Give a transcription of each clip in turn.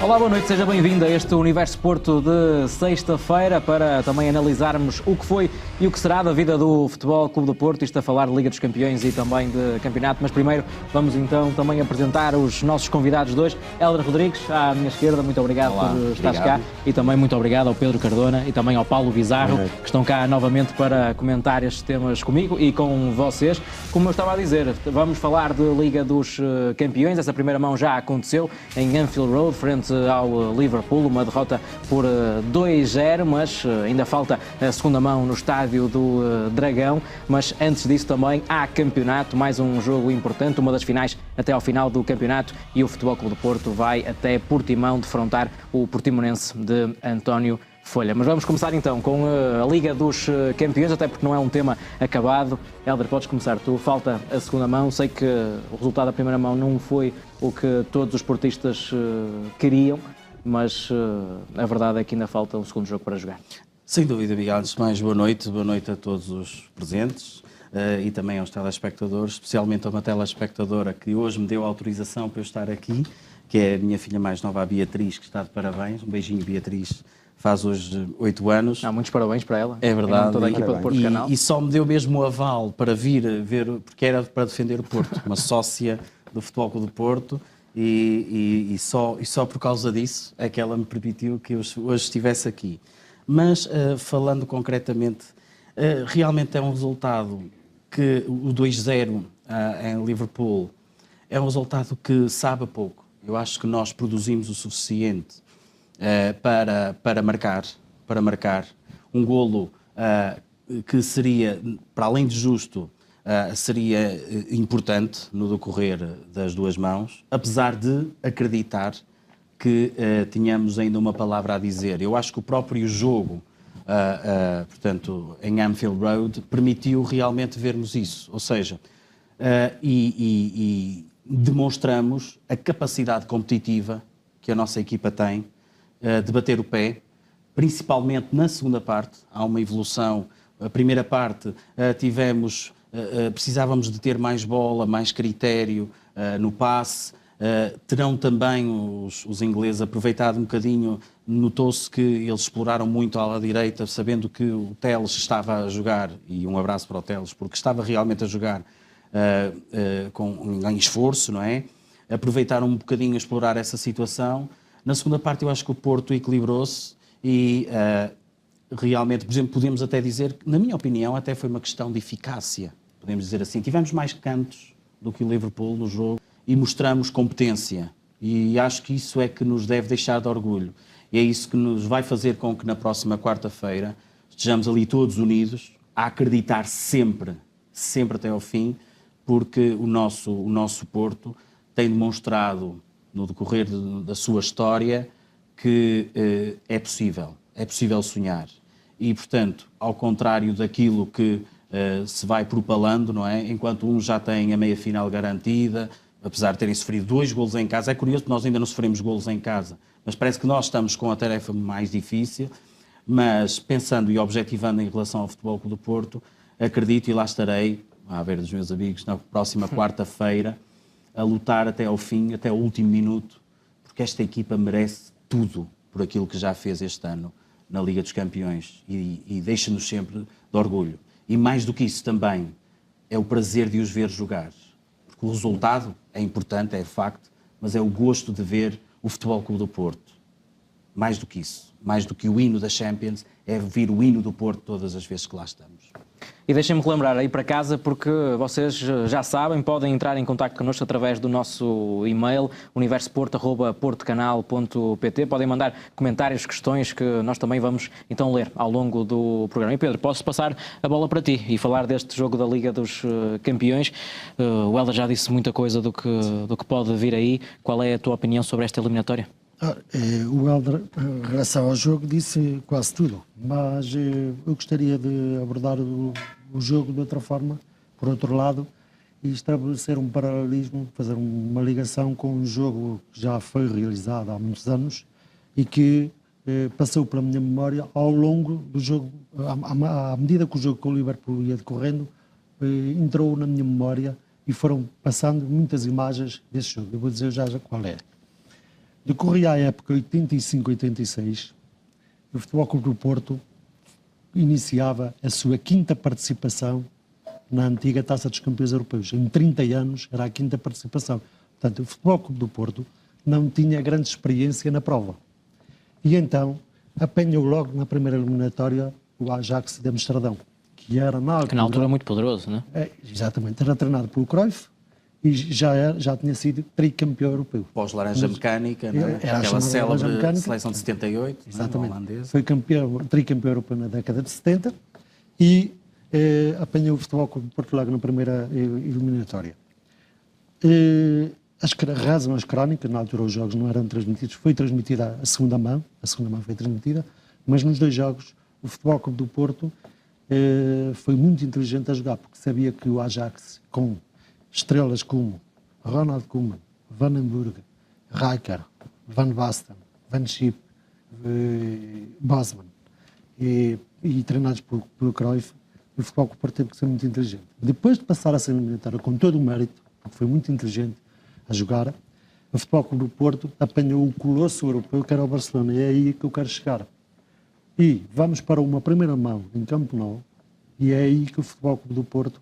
Olá, boa noite, seja bem-vindo a este Universo Porto de sexta-feira para também analisarmos o que foi e o que será da vida do Futebol Clube do Porto, isto a falar de Liga dos Campeões e também de campeonato, mas primeiro vamos então também apresentar os nossos convidados de hoje. Hélder Rodrigues, à minha esquerda, muito obrigado por estares cá, e também muito obrigado ao Pedro Cardona e também ao Paulo Bizarro, que estão cá novamente para comentar estes temas comigo e com vocês. Como eu estava a dizer, vamos falar de Liga dos Campeões, essa primeira mão já aconteceu em Anfield Road, frente ao Liverpool, uma derrota por 2-0, mas ainda falta a segunda mão no estádio do Dragão. Mas antes disso também há campeonato, mais um jogo importante, uma das finais até ao final do campeonato, e o Futebol Clube do Porto vai até Portimão defrontar o Portimonense de António Folha. Mas vamos começar então com a Liga dos Campeões, até porque não é um tema acabado. Hélder, podes começar tu. Falta a segunda mão. Sei que o resultado da primeira mão não foi o que todos os portistas queriam, mas a verdade é que ainda falta um segundo jogo para jogar. Sem dúvida, Miguel. Antes de mais, boa noite a todos os presentes e também aos telespectadores, especialmente a uma telespectadora que hoje me deu autorização para eu estar aqui, que é a minha filha mais nova, a Beatriz, que está de parabéns. Um beijinho, Beatriz. Faz hoje 8 anos. Muitos parabéns para ela. É verdade. Toda a equipa do Porto Canal. E só me deu mesmo o aval para vir ver, porque era para defender o Porto, uma sócia do Futebol Clube do Porto, e só por causa disso é que ela me permitiu que eu hoje estivesse aqui. Mas, falando concretamente, realmente é um resultado que o 2-0 em Liverpool é um resultado que sabe a pouco. Eu acho que nós produzimos o suficiente para marcar um golo que seria, para além de justo, seria importante no decorrer das duas mãos, apesar de acreditar que tínhamos ainda uma palavra a dizer. Eu acho que o próprio jogo, portanto, em Anfield Road, permitiu realmente vermos isso. Ou seja, e demonstramos a capacidade competitiva que a nossa equipa tem de bater o pé, principalmente na segunda parte. Há uma evolução. A primeira parte precisávamos de ter mais bola, mais critério no passe. Terão também os ingleses aproveitado um bocadinho. Notou-se que eles exploraram muito à direita, sabendo que o Telles estava a jogar, e um abraço para o Telles, porque estava realmente a jogar em esforço, não é? Aproveitaram um bocadinho a explorar essa situação. Na segunda parte eu acho que o Porto equilibrou-se e realmente, por exemplo, podemos até dizer que, na minha opinião, até foi uma questão de eficácia, podemos dizer assim. Tivemos mais cantos do que o Liverpool no jogo e mostramos competência, e acho que isso é que nos deve deixar de orgulho, e é isso que nos vai fazer com que na próxima quarta-feira estejamos ali todos unidos, a acreditar sempre até ao fim, porque o nosso Porto tem demonstrado no decorrer da sua história que é possível sonhar. E, portanto, ao contrário daquilo que se vai propalando, não é? Enquanto uns já têm a meia-final garantida, apesar de terem sofrido 2 golos em casa. É curioso que nós ainda não sofremos golos em casa, mas parece que nós estamos com a tarefa mais difícil. Mas, pensando e objetivando em relação ao Futebol Clube do Porto, acredito, e lá estarei, à beira dos meus amigos, na próxima quarta-feira, a lutar até ao fim, até ao último minuto, porque esta equipa merece tudo por aquilo que já fez este ano na Liga dos Campeões, e deixa-nos sempre de orgulho. E mais do que isso também, é o prazer de os ver jogar. Porque o resultado é importante, é facto, mas é o gosto de ver o Futebol Clube do Porto. Mais do que isso, mais do que o hino da Champions, é ouvir o hino do Porto todas as vezes que lá estamos. E deixem-me relembrar aí para casa, porque vocês já sabem, podem entrar em contacto connosco através do nosso e-mail, universoporto@portocanal.pt. Podem mandar comentários, questões, que nós também vamos então ler ao longo do programa. E Pedro, posso passar a bola para ti e falar deste jogo da Liga dos Campeões. O Hélder já disse muita coisa do que pode vir aí. Qual é a tua opinião sobre esta eliminatória? O Hélder, em relação ao jogo, disse quase tudo, mas eu gostaria de abordar o jogo de outra forma, por outro lado, e estabelecer um paralelismo, fazer uma ligação com um jogo que já foi realizado há muitos anos e que passou pela minha memória ao longo do jogo, à medida que o jogo com o Liverpool ia decorrendo, entrou na minha memória e foram passando muitas imagens desse jogo. Eu vou dizer já qual é. Decorria a época 85-86, o Futebol Clube do Porto iniciava a sua 5ª participação na antiga Taça dos Campeões Europeus. Em 30 anos era a 5ª participação. Portanto, o Futebol Clube do Porto não tinha grande experiência na prova. E então apanhou logo na primeira eliminatória o Ajax de Amsterdão, que era na altura muito poderoso, não é? Exatamente, era treinado pelo Cruyff e já tinha sido tricampeão europeu. Pós-laranja mecânica, não é? Aquela célebre seleção de 78, exatamente. Holandesa. Foi tricampeão europeu na década de 70 e apanhou o Futebol Clube de Porto logo na primeira eliminatória. Razão as crónicas, na altura os jogos não eram transmitidos, foi transmitida a segunda mão foi transmitida, mas nos 2 jogos o Futebol Clube do Porto foi muito inteligente a jogar, porque sabia que o Ajax, com estrelas como Ronald Koeman, Van den Burg, Rijkaard, Van Basten, Van Schip, Bosman e treinados pelo Cruyff, o Futebol Clube do Porto teve que ser muito inteligente. Depois de passar a ser eliminatória com todo o mérito, porque foi muito inteligente a jogar, o Futebol Clube do Porto apanhou o colosso europeu que era o Barcelona, e é aí que eu quero chegar. E vamos para uma primeira mão em Camp Nou, e é aí que o Futebol Clube do Porto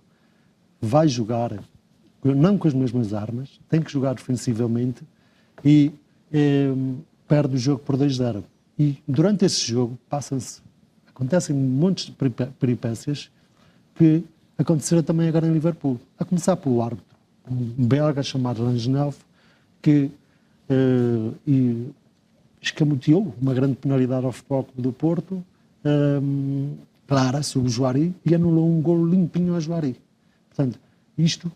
vai jogar, não com as mesmas armas, tem que jogar defensivamente e perde o jogo por 2-0. E durante esse jogo acontecem montes de peripécias que aconteceram também agora em Liverpool. A começar pelo árbitro, um belga chamado Langenelf, que escamoteou uma grande penalidade ao Futebol Clube do Porto, clara, sobre o Juari, e anulou um golo limpinho ao Juari. Portanto, isto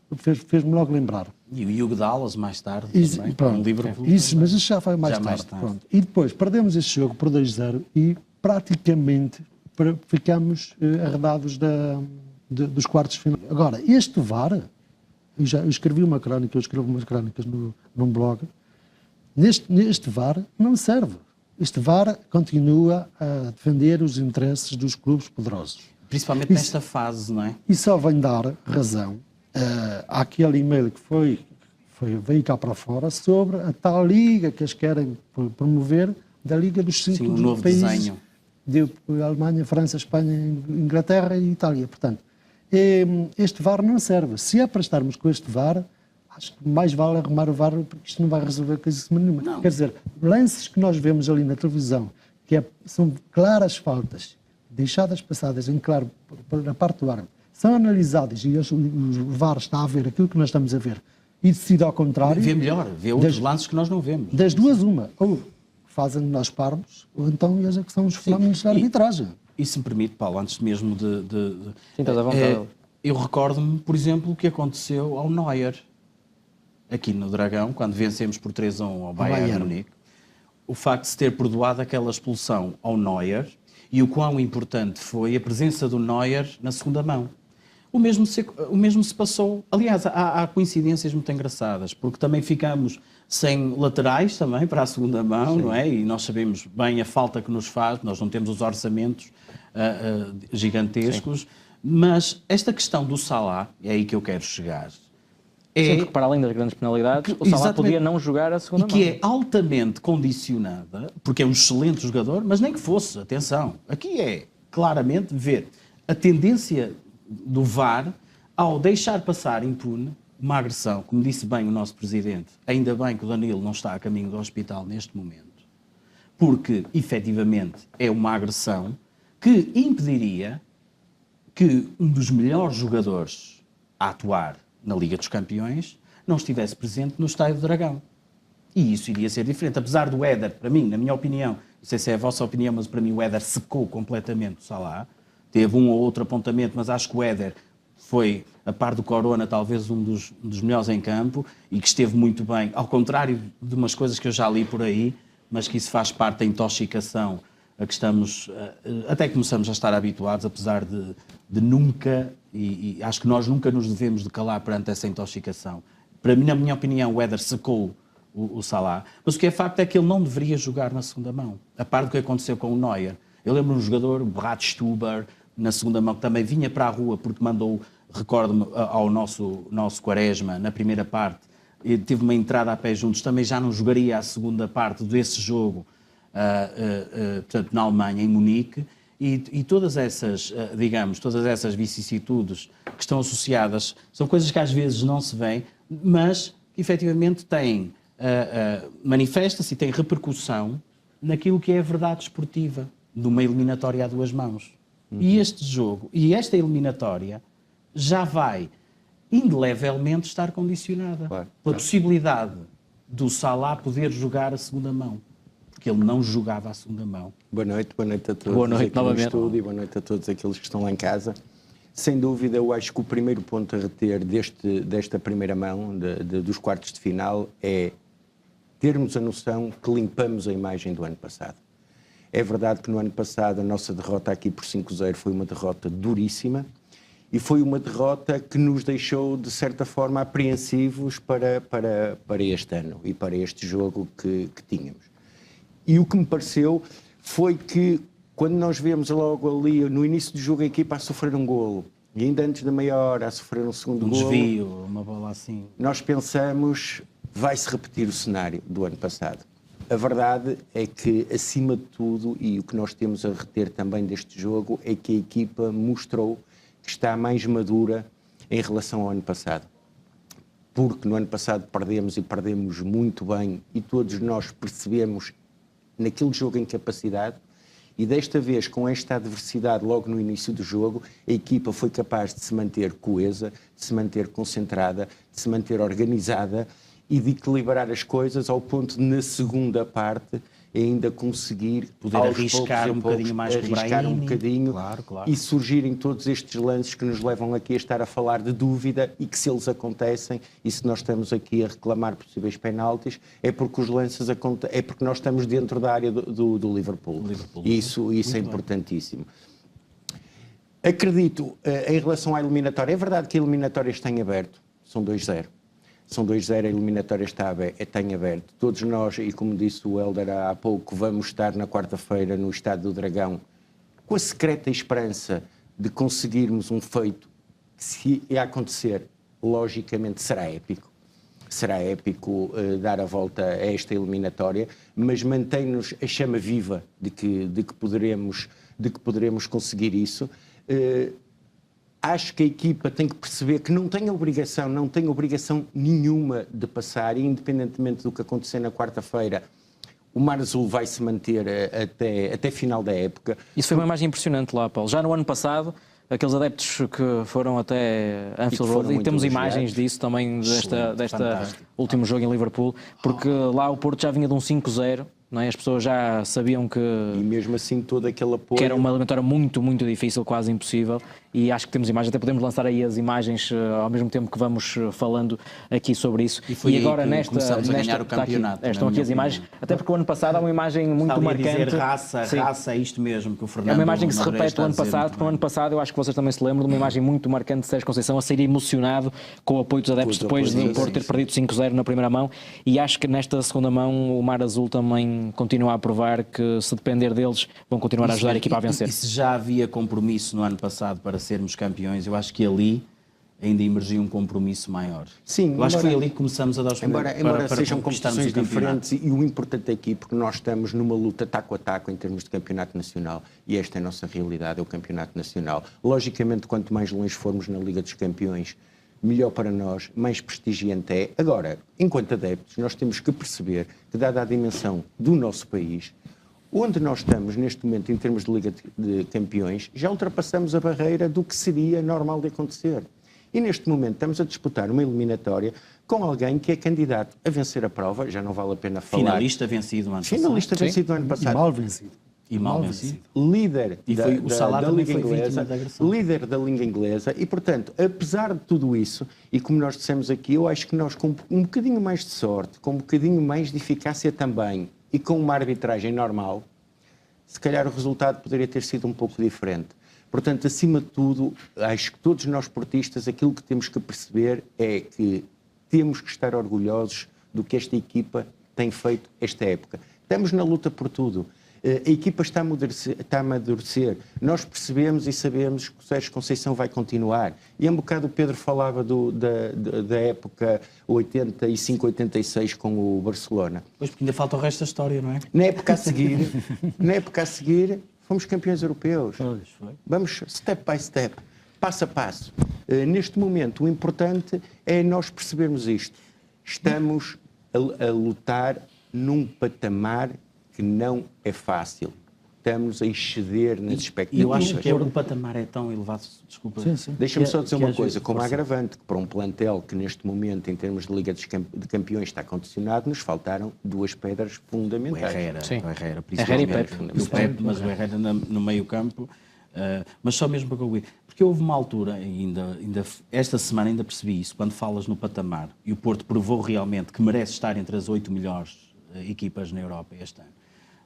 fez-me logo lembrar. E o Hugo Dallas mais tarde também, pronto, Liverpool. Isso, mas isso já foi mais tarde. Pronto. E depois perdemos este jogo por 2-0 e praticamente ficamos arredados dos quartos de final. Agora, este VAR, eu escrevi uma crónica, eu escrevo umas crónicas num blog, neste VAR não serve. Este VAR continua a defender os interesses dos clubes poderosos. Principalmente nesta fase, não é? E só vem dar razão àquele e-mail que veio cá para fora sobre a tal liga que eles querem promover, da Liga dos 5 novo países. Desenho. De Alemanha, França, Espanha, Inglaterra e Itália. Portanto, este VAR não serve. Se é para estarmos com este VAR, acho que mais vale arrumar o VAR, porque isto não vai resolver coisa nenhuma. Não. Quer dizer, lances que nós vemos ali na televisão, são claras faltas, deixadas passadas em claro na parte do árbitro, são analisadas e o VAR está a ver aquilo que nós estamos a ver e decide ao contrário. Vê melhor, vê outros lances que nós não vemos. Das duas, uma. Ou fazem nós parvos, ou então eles é que são os fenómenos da arbitragem. E se me permite, Paulo, antes mesmo de Sim, estás à vontade. eu recordo-me, por exemplo, o que aconteceu ao Neuer, aqui no Dragão, quando vencemos por 3-1 ao Bayern Munique. O facto de se ter perdoado aquela expulsão ao Neuer e o quão importante foi a presença do Neuer na segunda mão. O mesmo se passou. Aliás, há coincidências muito engraçadas, porque também ficamos sem laterais também para a segunda mão, não é? E nós sabemos bem a falta que nos faz, nós não temos os orçamentos gigantescos, mas esta questão do Salah, é aí que eu quero chegar. Sim, porque para além das grandes penalidades, o Salah podia não jogar a segunda mão. E que é altamente condicionada, porque é um excelente jogador, mas nem que fosse, atenção, aqui é claramente ver a tendência do VAR ao deixar passar impune uma agressão, como disse bem o nosso Presidente, ainda bem que o Danilo não está a caminho do hospital neste momento, porque, efetivamente, é uma agressão que impediria que um dos melhores jogadores a atuar na Liga dos Campeões não estivesse presente no Estádio do Dragão. E isso iria ser diferente. Apesar do Éder, para mim, na minha opinião, não sei se é a vossa opinião, mas para mim o Éder secou completamente o Salah. Teve um ou outro apontamento, mas acho que o Éder foi, a par do Corona, talvez um dos melhores em campo e que esteve muito bem, ao contrário de umas coisas que eu já li por aí, mas que isso faz parte da intoxicação a que estamos, até começamos a estar habituados, apesar de nunca, e acho que nós nunca nos devemos de calar perante essa intoxicação. Para mim, na minha opinião, o Éder secou o Salah, mas o que é facto é que ele não deveria jogar na segunda mão, a par do que aconteceu com o Neuer. Eu lembro um jogador, o Brad Stuber, na segunda mão, que também vinha para a rua porque mandou, recordo-me, ao nosso Quaresma, na primeira parte, e tive uma entrada a pé juntos, também já não jogaria a segunda parte desse jogo, portanto, na Alemanha, em Munique, e todas essas, digamos, todas essas vicissitudes que estão associadas, são coisas que às vezes não se veem, mas que efetivamente têm, manifesta-se e têm repercussão naquilo que é a verdade esportiva de uma eliminatória a duas mãos. E este jogo, e esta eliminatória, já vai indelevelmente estar condicionada pela possibilidade do Salah poder jogar a segunda mão, porque ele não jogava a segunda mão. Boa noite a todos. Boa noite, aqui no novamente. estúdio, e boa noite a todos aqueles que estão lá em casa. Sem dúvida, eu acho que o primeiro ponto a reter desta primeira mão, dos quartos de final, é termos a noção que limpamos a imagem do ano passado. É verdade que no ano passado a nossa derrota aqui por 5-0 foi uma derrota duríssima e foi uma derrota que nos deixou, de certa forma, apreensivos para este ano e para este jogo que tínhamos. E o que me pareceu foi que, quando nós vemos logo ali, no início do jogo, a equipa a sofrer um golo, e ainda antes da meia hora a sofrer um segundo golo... desvio, uma bola assim... Nós pensamos, vai-se repetir o cenário do ano passado. A verdade é que, acima de tudo, e o que nós temos a reter também deste jogo, é que a equipa mostrou que está mais madura em relação ao ano passado. Porque no ano passado perdemos muito bem, e todos nós percebemos naquele jogo em capacidade, e desta vez, com esta adversidade logo no início do jogo, a equipa foi capaz de se manter coesa, de se manter concentrada, de se manter organizada e de equilibrar as coisas ao ponto de, na segunda parte, ainda conseguir poder arriscar um bocadinho mais com o Brahim, claro. E surgirem todos estes lances que nos levam aqui a estar a falar de dúvida, e que, se eles acontecem, e se nós estamos aqui a reclamar possíveis penaltis, é porque os lances é porque nós estamos dentro da área do Liverpool. Isso é importantíssimo. Acredito, em relação à eliminatória, é verdade que a eliminatória está em aberto, são 2-0. São 2-0, a eliminatória está em aberto. Todos nós, e como disse o Hélder há pouco, vamos estar na quarta-feira no Estádio do Dragão com a secreta esperança de conseguirmos um feito que, se acontecer, logicamente será épico. Será épico dar a volta a esta eliminatória, mas mantém-nos a chama viva de que poderemos conseguir isso. Acho que a equipa tem que perceber que não tem obrigação nenhuma de passar, e independentemente do que acontecer na quarta-feira, o Mar Azul vai se manter até final da época. Isso foi uma imagem impressionante lá, Paulo. Já no ano passado, aqueles adeptos que foram até Anfield Road, e temos imagens disso também deste último jogo em Liverpool, porque lá o Porto já vinha de um 5-0. Não é? As pessoas já sabiam que... E mesmo assim todo aquele apoio... Que era uma eliminatória muito, muito difícil, quase impossível, e acho que temos imagens, até podemos lançar aí as imagens ao mesmo tempo que vamos falando aqui sobre isso. E agora começamos a ganhar o campeonato. Estão aqui as imagens, até porque o ano passado há uma imagem muito marcante. A dizer raça, é isto mesmo que o Fernando... É uma imagem que se repete o ano passado, porque no ano passado eu acho que vocês também se lembram de uma imagem muito marcante de Sérgio Conceição a sair emocionado com o apoio dos adeptos depois de o Porto ter perdido 5-0 na primeira mão, e acho que nesta segunda mão o Mar Azul também continua a provar que, se depender deles, vão continuar a ajudar a equipa a vencer. E se já havia compromisso no ano passado para sermos campeões, eu acho que ali ainda emergiu um compromisso maior. Sim, eu acho que foi ali que começamos a dar os primeiros embora sejam competições diferentes, e o importante aqui, porque nós estamos numa luta taco a taco em termos de campeonato nacional, e esta é a nossa realidade, é o campeonato nacional. Logicamente, quanto mais longe formos na Liga dos Campeões, melhor para nós, mais prestigiante é. Agora, enquanto adeptos, nós temos que perceber que, dada a dimensão do nosso país, onde nós estamos neste momento em termos de Liga de Campeões, já ultrapassamos a barreira do que seria normal de acontecer. E neste momento estamos a disputar uma eliminatória com alguém que é candidato a vencer a prova, já não vale a pena falar. Finalista vencido no ano passado. Finalista vencido no ano passado. E mal vencido. E mal vencido. Líder da Liga Inglesa, líder da Liga Inglesa, e portanto, apesar de tudo isso, e como nós dissemos aqui, eu acho que nós, com um bocadinho mais de sorte, com um bocadinho mais de eficácia também, e com uma arbitragem normal, se calhar o resultado poderia ter sido um pouco diferente. Portanto, acima de tudo, acho que todos nós portistas, aquilo que temos que perceber é que temos que estar orgulhosos do que esta equipa tem feito esta época. Estamos na luta por tudo. A equipa está a amadurecer. Nós percebemos e sabemos que o Sérgio Conceição vai continuar. E um bocado o Pedro falava da época 85-86 com o Barcelona. Pois, porque ainda falta o resto da história, não é? Na época a seguir, fomos campeões europeus. Vamos step by step, passo a passo. Neste momento, o importante é nós percebermos isto. Estamos a lutar num patamar que não é fácil. Estamos a exceder nas expectativas. E eu acho que o patamar é tão elevado, desculpa. Sim. Deixa-me só dizer uma coisa, como agravante, que para um plantel que neste momento, em termos de Liga de Campeões, está condicionado, nos faltaram duas pedras fundamentais. O Herrera, Herrera principalmente. e Pepe. O Pepe, mas o Herrera no meio campo. Mas só mesmo para concluir. Porque houve uma altura, esta semana ainda percebi isso, quando falas no patamar, e o Porto provou realmente que merece estar entre as 8 melhores equipas na Europa este ano.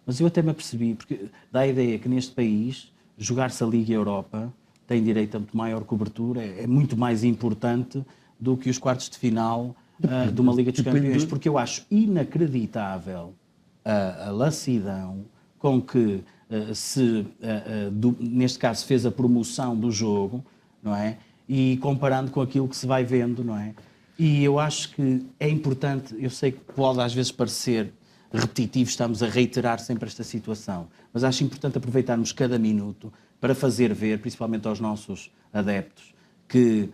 Mas eu até me apercebi, porque dá a ideia que neste país, jogar-se a Liga Europa tem direito a muito maior cobertura, é muito mais importante do que os quartos de final de uma Liga dos Campeões, porque eu acho inacreditável a lassidão com que neste caso fez a promoção do jogo, não é? E comparando com aquilo que se vai vendo, não é? E eu acho que é importante, eu sei que pode às vezes parecer repetitivo, estamos a reiterar sempre esta situação, mas acho importante aproveitarmos cada minuto para fazer ver, principalmente aos nossos adeptos, que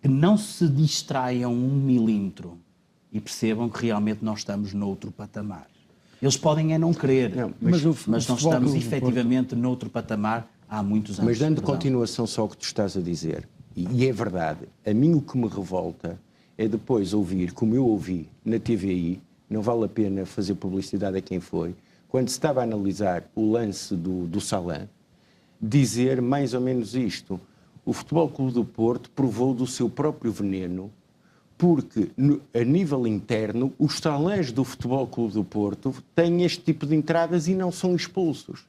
não se distraiam 1 milímetro e percebam que realmente nós estamos noutro patamar. Eles podem não querer, mas nós estamos efetivamente noutro patamar há muitos anos. Mas dando continuação só ao que tu estás a dizer, e é verdade, a mim o que me revolta é depois ouvir, como eu ouvi na TVI, não vale a pena fazer publicidade a quem foi, quando se estava a analisar o lance do Salã, dizer mais ou menos isto. O Futebol Clube do Porto provou do seu próprio veneno, porque a nível interno os Salãs do Futebol Clube do Porto têm este tipo de entradas e não são expulsos.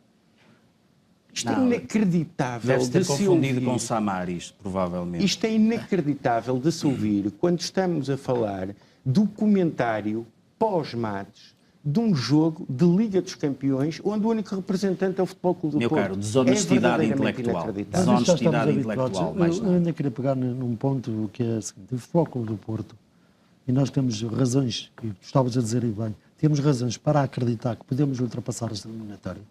Isto é inacreditável. Deve ter confundido com Samaris, provavelmente. Isto é inacreditável de se ouvir quando estamos a falar do comentário pós-mates de um jogo de Liga dos Campeões onde o único representante é o Futebol Clube do Porto. Meu caro, desonestidade intelectual. Desonestidade intelectual, mais nada. Eu ainda queria pegar num ponto que é o seguinte: o Futebol Clube do Porto, e nós temos razões, e tu estavas a dizer aí bem, temos razões para acreditar que podemos ultrapassar esta eliminatória.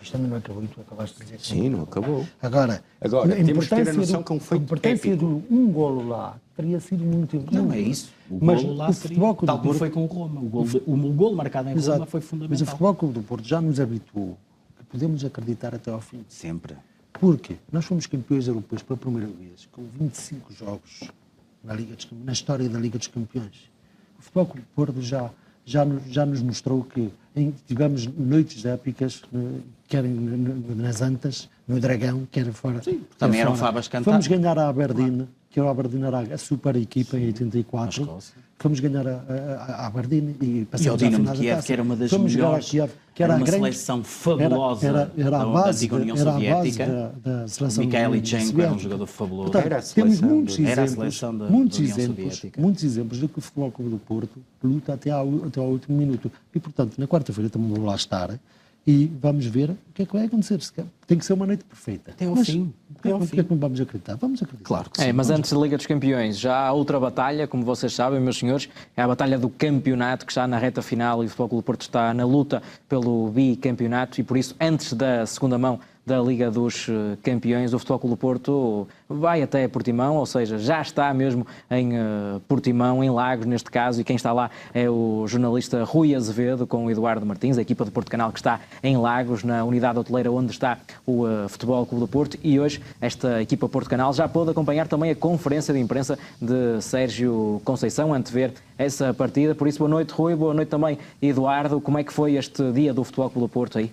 Isto ainda não acabou e tu acabaste de dizer que Sim, não acabou. Agora temos que ter a noção que é um feito a importância épico. de um golo lá teria sido muito... Não é isso. O golo lá seria, tal como foi com o Roma. O golo marcado em Roma foi fundamental. Mas o Futebol Clube do Porto já nos habituou que podemos acreditar até ao fim. Sempre. Porque nós fomos campeões europeus pela primeira vez, com 25 jogos na história da Liga dos Campeões. O Futebol Clube do Porto já nos mostrou que tivemos noites épicas, quer nas Antas, no Dragão, quer fora. Sim, também eram favas cantadas. Fomos ganhar a Aberdeen, que o Aberdeen era a super equipa em 84. Fomos ganhar a Aberdeen e passamos ao Dinamo de Kiev, que era uma das melhores, que era uma seleção fabulosa da antiga União Soviética. Da seleção Mikhailchenko era um jogador fabuloso. Portanto, temos muitos exemplos, muitos exemplos de que o Futebol Clube do Porto luta até ao último minuto. E, portanto, na quarta-feira também vou lá estar e vamos ver o que é que vai acontecer. Tem que ser uma noite perfeita. Até ao fim. Porquê que não vamos acreditar? Vamos acreditar. Claro que sim. Mas antes da Liga dos Campeões, já há outra batalha, como vocês sabem, meus senhores, é a batalha do campeonato, que está na reta final e o Futebol Clube do Porto está na luta pelo bicampeonato e, por isso, antes da segunda mão da Liga dos Campeões, o Futebol Clube do Porto vai até Portimão, ou seja, já está mesmo em Portimão, em Lagos neste caso, e quem está lá é o jornalista Rui Azevedo com o Eduardo Martins, a equipa do Porto Canal que está em Lagos, na unidade hoteleira onde está o Futebol Clube do Porto, e hoje esta equipa Porto Canal já pôde acompanhar também a conferência de imprensa de Sérgio Conceição, antever essa partida. Por isso, boa noite Rui, boa noite também Eduardo. Como é que foi este dia do Futebol Clube do Porto aí?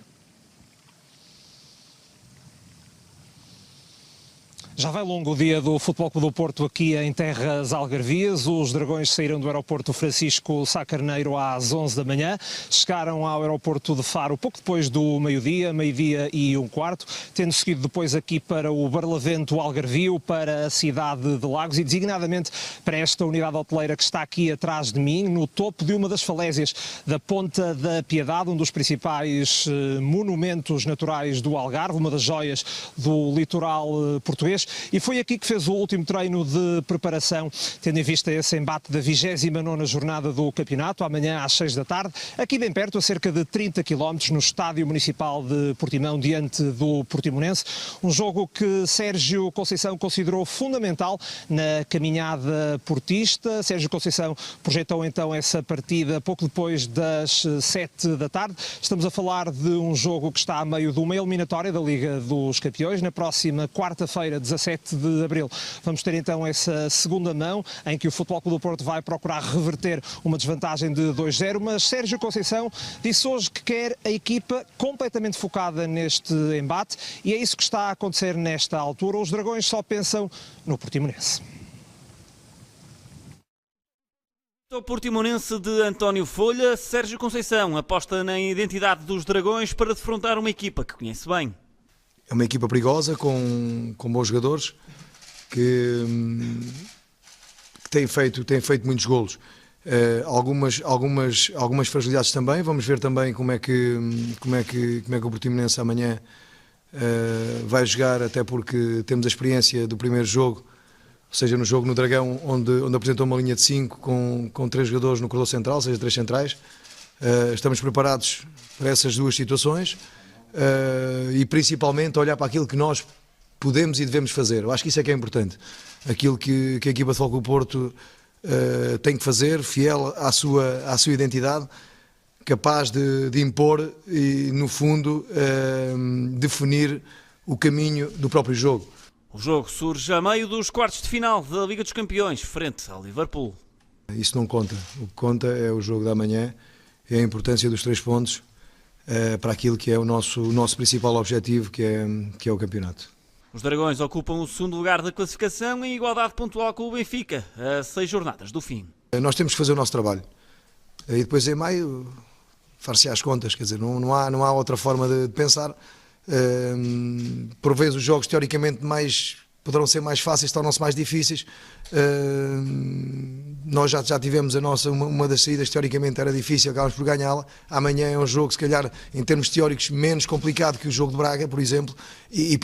Já vai longo o dia do Futebol Clube do Porto aqui em terras algarvias. Os Dragões saíram do aeroporto Francisco Sá Carneiro às 11 da manhã. Chegaram ao aeroporto de Faro pouco depois do meio-dia e um quarto, tendo seguido depois aqui para o Barlavento Algarvio, para a cidade de Lagos e designadamente para esta unidade hoteleira que está aqui atrás de mim, no topo de uma das falésias da Ponta da Piedade, um dos principais monumentos naturais do Algarve, uma das joias do litoral português. E foi aqui que fez o último treino de preparação, tendo em vista esse embate da 29ª jornada do campeonato, amanhã às 6 da tarde, aqui bem perto, a cerca de 30 km, no Estádio Municipal de Portimão, diante do Portimonense. Um jogo que Sérgio Conceição considerou fundamental na caminhada portista. Sérgio Conceição projetou então essa partida pouco depois das 7 da tarde. Estamos a falar de um jogo que está a meio de uma eliminatória da Liga dos Campeões. Na próxima quarta-feira, 17 de abril, vamos ter então essa segunda mão em que o Futebol Clube do Porto vai procurar reverter uma desvantagem de 2-0, mas Sérgio Conceição disse hoje que quer a equipa completamente focada neste embate e é isso que está a acontecer nesta altura. Os Dragões só pensam no Portimonense. O Portimonense de António Folha, Sérgio Conceição aposta na identidade dos Dragões para defrontar uma equipa que conhece bem. É uma equipa perigosa, com bons jogadores, que tem feito muitos golos. Algumas fragilidades também. Vamos ver também como é que o Portimonense amanhã vai jogar, até porque temos a experiência do primeiro jogo, ou seja, no jogo no Dragão, onde apresentou uma linha de 5 com 3 jogadores no corredor central, ou seja, 3 centrais. Estamos preparados para essas duas situações. E principalmente olhar para aquilo que nós podemos e devemos fazer. Eu acho que isso é que é importante. Aquilo que a equipa de Futebol Clube do Porto tem que fazer, fiel à sua identidade, capaz de impor e, no fundo, definir o caminho do próprio jogo. O jogo surge a meio dos quartos de final da Liga dos Campeões, frente ao Liverpool. Isso não conta. O que conta é o jogo da manhã, é a importância dos 3 pontos para aquilo que é o nosso principal objetivo, que é o campeonato. Os Dragões ocupam o segundo lugar da classificação em igualdade pontual com o Benfica, a 6 jornadas do fim. Nós temos que fazer o nosso trabalho. E depois em maio far-se as contas, quer dizer, não há outra forma de pensar. Por vezes os jogos teoricamente poderão ser mais fáceis, tornam-se mais difíceis. Nós já tivemos uma das saídas teoricamente era difícil, acabamos por ganhá-la. Amanhã é um jogo, se calhar, em termos teóricos, menos complicado que o jogo de Braga, por exemplo, e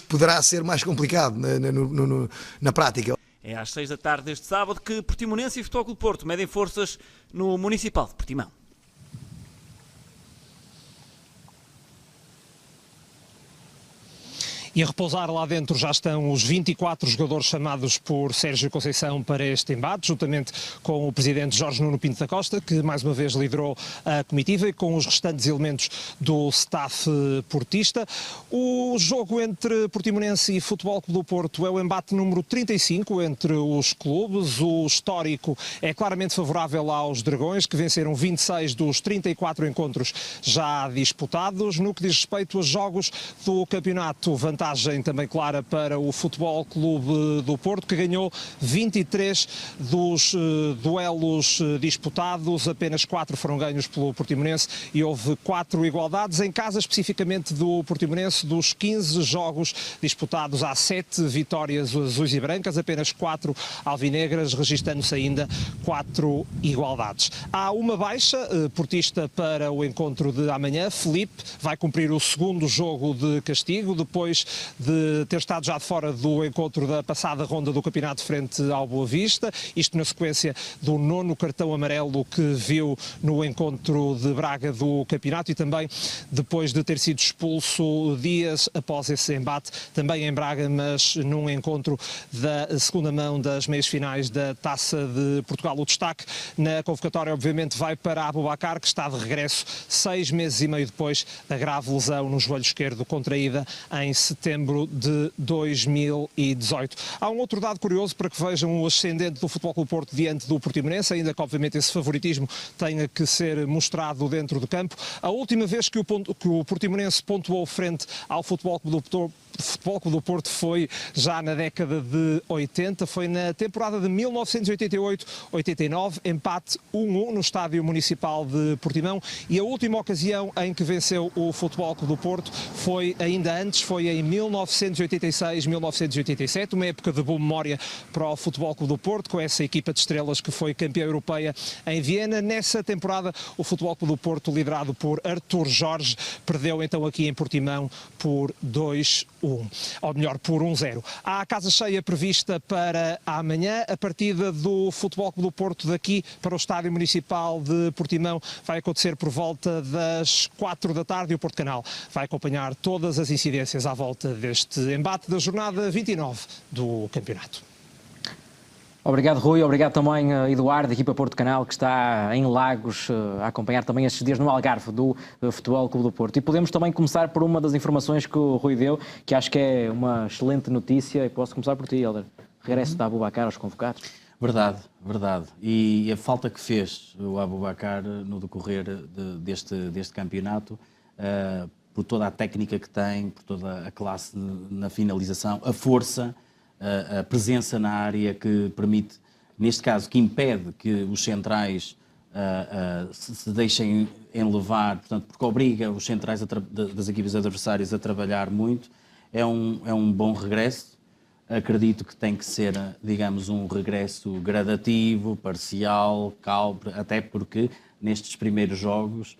poderá ser mais complicado na prática. É às 6 da tarde deste sábado que Portimonense e Futebol Clube do Porto medem forças no Municipal de Portimão. E a repousar lá dentro já estão os 24 jogadores chamados por Sérgio Conceição para este embate, juntamente com o presidente Jorge Nuno Pinto da Costa, que mais uma vez liderou a comitiva, e com os restantes elementos do staff portista. O jogo entre Portimonense e Futebol Clube do Porto é o embate número 35 entre os clubes. O histórico é claramente favorável aos Dragões, que venceram 26 dos 34 encontros já disputados. No que diz respeito a jogos do campeonato, vantagem também clara para o Futebol Clube do Porto, que ganhou 23 dos duelos disputados, apenas 4 foram ganhos pelo Portimonense e houve 4 igualdades. Em casa especificamente do Portimonense, dos 15 jogos disputados, há 7 vitórias azuis e brancas, apenas 4 alvinegras, registando-se ainda 4 igualdades. Há uma baixa portista para o encontro de amanhã. Felipe vai cumprir o segundo jogo de castigo, depois de ter estado já de fora do encontro da passada ronda do campeonato frente ao Boa Vista, isto na sequência do 9º cartão amarelo que viu no encontro de Braga do campeonato e também depois de ter sido expulso dias após esse embate, também em Braga, mas num encontro da segunda mão das meias finais da Taça de Portugal. O destaque na convocatória obviamente vai para Aboubakar, que está de regresso 6 meses e meio depois da grave lesão no joelho esquerdo contraída em setembro setembro de 2018. Há um outro dado curioso para que vejam o ascendente do Futebol Clube do Porto diante do Portimonense, ainda que obviamente esse favoritismo tenha que ser mostrado dentro do campo. A última vez que o Portimonense pontuou frente ao Futebol Clube do Porto foi já na década de 80, foi na temporada de 1988-89, empate 1-1 no Estádio Municipal de Portimão, e a última ocasião em que venceu o Futebol Clube do Porto foi ainda antes, foi em 1986-1987, uma época de boa memória para o Futebol Clube do Porto, com essa equipa de estrelas que foi campeã europeia em Viena. Nessa temporada, o Futebol Clube do Porto, liderado por Artur Jorge, perdeu então aqui em Portimão por 2-1. Ou melhor, por 1-0. Há a casa cheia prevista para amanhã. A partida do Futebol Clube do Porto daqui para o Estádio Municipal de Portimão vai acontecer por volta das 4 da tarde e o Porto Canal vai acompanhar todas as incidências à volta deste embate da jornada 29 do campeonato. Obrigado, Rui. Obrigado também, Eduardo, da equipa Porto Canal, que está em Lagos a acompanhar também estes dias no Algarve do Futebol Clube do Porto. E podemos também começar por uma das informações que o Rui deu, que acho que é uma excelente notícia. E posso começar por ti, Helder. Regresso da Aboubakar aos convocados. Verdade, verdade. E a falta que fez o Aboubakar no decorrer deste campeonato, por toda a técnica que tem, por toda a classe na finalização, a força, a presença na área que permite, neste caso, que impede que os centrais se deixem enlevar, portanto, porque obriga os centrais das equipas adversárias a trabalhar muito, é um bom regresso. Acredito que tem que ser, digamos, um regresso gradativo, parcial, calmo, até porque nestes primeiros jogos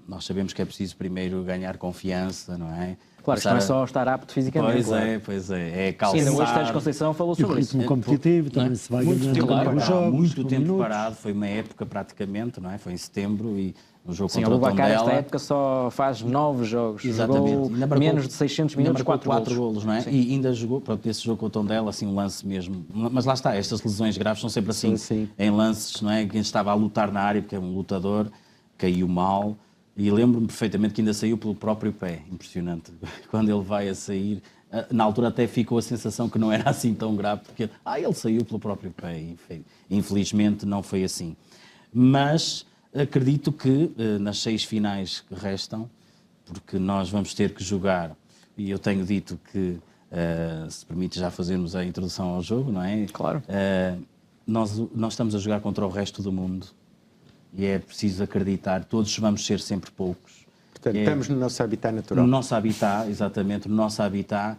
nós sabemos que é preciso primeiro ganhar confiança, não é? Claro, isto não é só estar apto fisicamente. Pois é calçar. Sim, hoje Sérgio Conceição falou sobre isso. O ritmo competitivo também se vai ganhando os jogos. Muito tempo parado, foi uma época praticamente, não é? Foi em setembro e no jogo contra o Aboubakar Tondela. Esta época só faz 9 jogos. Exatamente. Jogou menos de 600 minutos, 4 golos, não é? E ainda jogou, pronto, esse jogo com o Tondela, assim, um lance mesmo. Mas lá está, estas lesões graves são sempre assim, sim. Em lances, não é? Quem estava a lutar na área, porque é um lutador, caiu mal. E lembro-me perfeitamente que ainda saiu pelo próprio pé. Impressionante. Quando ele vai a sair, na altura até ficou a sensação que não era assim tão grave, porque ele saiu pelo próprio pé. Infelizmente não foi assim. Mas acredito que nas 6 finais que restam, porque nós vamos ter que jogar, e eu tenho dito que, se permite já fazermos a introdução ao jogo, não é? Claro. Nós estamos a jogar contra o resto do mundo. E é preciso acreditar, todos vamos ser sempre poucos. Portanto, estamos no nosso habitat natural. No nosso habitat, exatamente, no nosso habitat.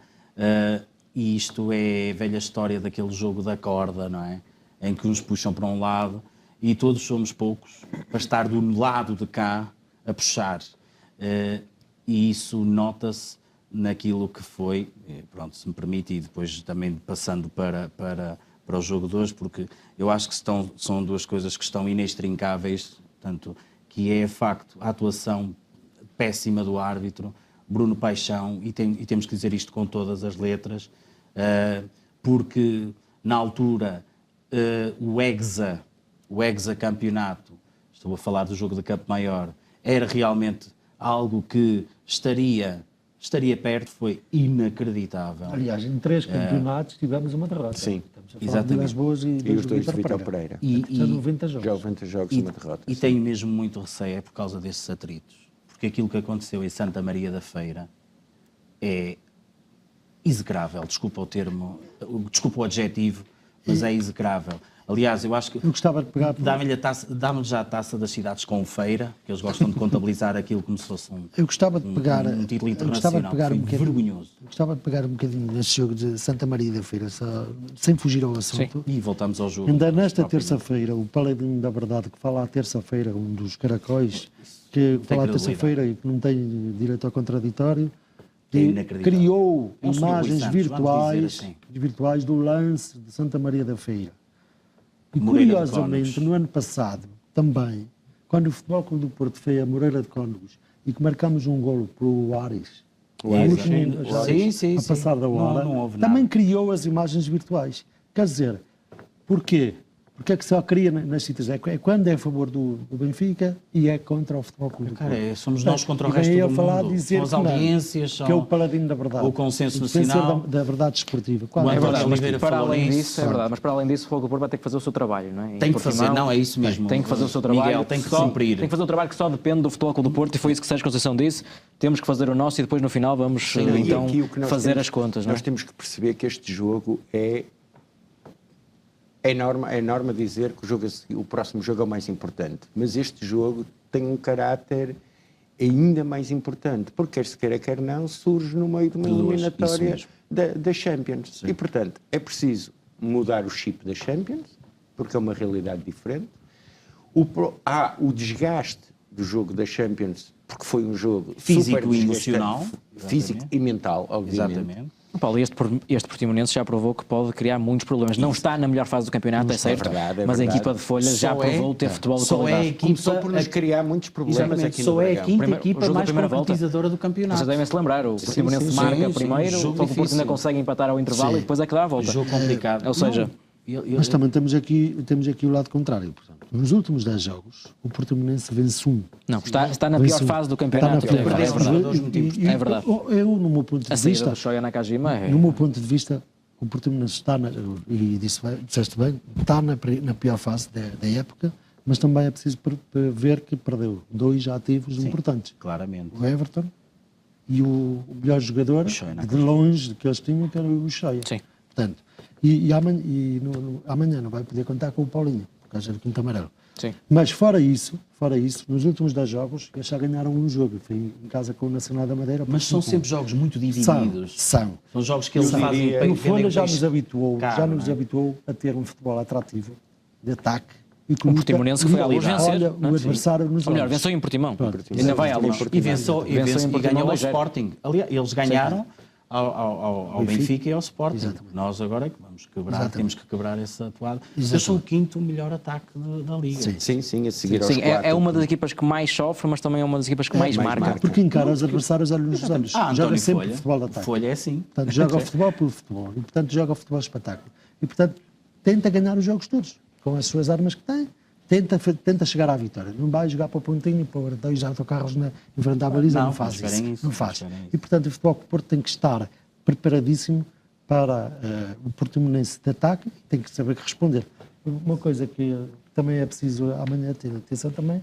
E isto é a velha história daquele jogo da corda, não é? Em que uns puxam para um lado e todos somos poucos para estar do lado de cá a puxar. E isso nota-se naquilo que foi, pronto, se me permite, e depois também passando para o jogo de hoje, porque eu acho que são duas coisas que estão inextrincáveis, tanto que é, de facto, a atuação péssima do árbitro, Bruno Paixão, e temos que dizer isto com todas as letras, porque na altura o Hexa campeonato, estou a falar do jogo de Campo Maior, era realmente algo que estaria perto, foi inacreditável. Aliás, em 3 campeonatos tivemos uma derrota. Sim, exatamente. Das Boas e os 2 de Vitor Pereira. Já 90 jogos. Já 90 jogos e uma derrota. E tenho mesmo muito receio por causa destes atritos. Porque aquilo que aconteceu em Santa Maria da Feira é execrável. Desculpa o termo, desculpa o adjetivo, mas é execrável. Aliás, eu acho que Eu gostava de pegar... dá-me já a taça das cidades com feira, que eles gostam de contabilizar aquilo como se fosse Eu gostava de pegar... um título internacional. Foi vergonhoso. Eu gostava de pegar um bocadinho neste jogo de Santa Maria da Feira, sem fugir ao assunto. E voltamos ao jogo. Ainda nesta terça-feira, o Paladino da Verdade, que fala à terça-feira, um dos caracóis, que fala à terça-feira e que não tem direito ao contraditório, criou imagens virtuais do lance de Santa Maria da Feira. E curiosamente, no ano passado, também, quando o Futebol Clube do Porto fez a Moreira de Cónegos e que marcamos um golo para o Ares, a passar da hora, também criou as imagens virtuais. Quer dizer, porquê? Porque é que só cria nas situações? É quando é a favor do Benfica e é contra o Futebol Clube do Porto. Cara, somos nós contra o E vem resto eu do falar, mundo. dizer São as que não, audiências, que é o paladino da verdade. o consenso o defensor nacional. da verdade esportiva. O António Mas Oliveira para falou além nisso. disso, é verdade, mas para além disso, o Futebol Clube do Porto vai ter que fazer o seu trabalho, não é? Tem que fazer, não, é isso mesmo. Tem que fazer o seu trabalho. Miguel, tem que só, cumprir. Tem que fazer um trabalho que só depende do Futebol Clube do Porto, e foi isso que Sérgio Conceição disse. Temos que fazer o nosso e depois no final vamos então E aqui o que nós fazer temos- as contas. Não é? Nós temos que perceber que este jogo é norma dizer que o próximo jogo é o mais importante, mas este jogo tem um caráter ainda mais importante, porque quer se queira, quer não, surge no meio de uma Isso eliminatória mesmo. da Champions. E, portanto, é preciso mudar o chip da Champions, porque é uma realidade diferente. Há o desgaste do jogo da Champions, porque foi um jogo Físico super e desgastante, emocional. físico e mental, obviamente. Exatamente. Paulo, este Portimonense já provou que pode criar muitos problemas. Não está na melhor fase do campeonato, é certo, verdade, mas a verdade. equipa de Folha já Só provou ter futebol de só qualidade. é a Começou equipa por nos criar muitos problemas Exatamente, aqui no só é a Dragão. quinta Primeiro- o equipa jogo da mais primeira volta. concretizadora do campeonato. Vocês devem se lembrar, o Portimonense sim, marca sim, primeiro, sim, o jogo Porto ainda difícil. consegue empatar ao intervalo Sim. e depois é que dá a volta. Jogo complicado. Ou seja, Mas também temos aqui o lado contrário. Portanto, nos últimos 10 jogos, o Portimonense vence um. não, está na Vence pior um. fase do Está campeonato. na pior É verdade, fase. é verdade. jogadores muito importantes. É verdade. Eu, no meu ponto A de saída vista, do Shoya Nakajima é... no meu ponto de vista, o Portimonense está, e disseste bem, está na pior fase da época, mas também é preciso ver que perdeu 2 ativos importantes. Claramente. O Everton e o melhor jogador, Shoya de longe, que eles tinham, que era o Shoya. Sim. Portanto, e amanhã não vai poder contar com o Paulinho, por causa do quinto amarelo. Sim. Mas fora isso, nos últimos 10 jogos, eles já ganharam um jogo. Foi em casa com o Nacional da Madeira. Mas são sempre jogos muito divididos. São. São jogos que eles fazem No vendem Folha já peixe nos habituou, caro, não é? a ter um futebol atrativo, de ataque. E O Portimonense que foi à luz vencer. olha não é? o adversário nos Ou melhor, olhos. venceu em Portimão. Pronto. Ainda vai à luz. E venceu, Venceu em e Portimão ganhou ao ligeiro. Sporting. Aliás, eles ganharam ao Benfica e ao Sporting. Exatamente. Nós agora é que vamos quebrar, Exatamente. temos que quebrar essa atuada. Exatamente. Eles são o quinto melhor ataque da Liga. Sim. Sim, a seguir aos Sim, quatro. é uma das equipas que mais sofre, mas também é uma das equipas que mais mais marca. marca. Porque encara os adversários olhos nos olhos. Joga António sempre Folha. futebol de ataque. Folha é assim. Portanto, joga o futebol pelo futebol. E, portanto, joga o futebol espetáculo. E, portanto, tenta ganhar os jogos todos, com as suas armas que tem. Tenta chegar à vitória. Não vai jogar para o pontinho, para dois autocarros em frente à baliza. Não, Não faz não esperem isso. isso, Não não faz. esperem isso. E, portanto, o Futebol Clube do Porto tem que estar preparadíssimo para o Portimonense de ataque. Tem que saber responder. Uma coisa que também é preciso amanhã ter atenção também,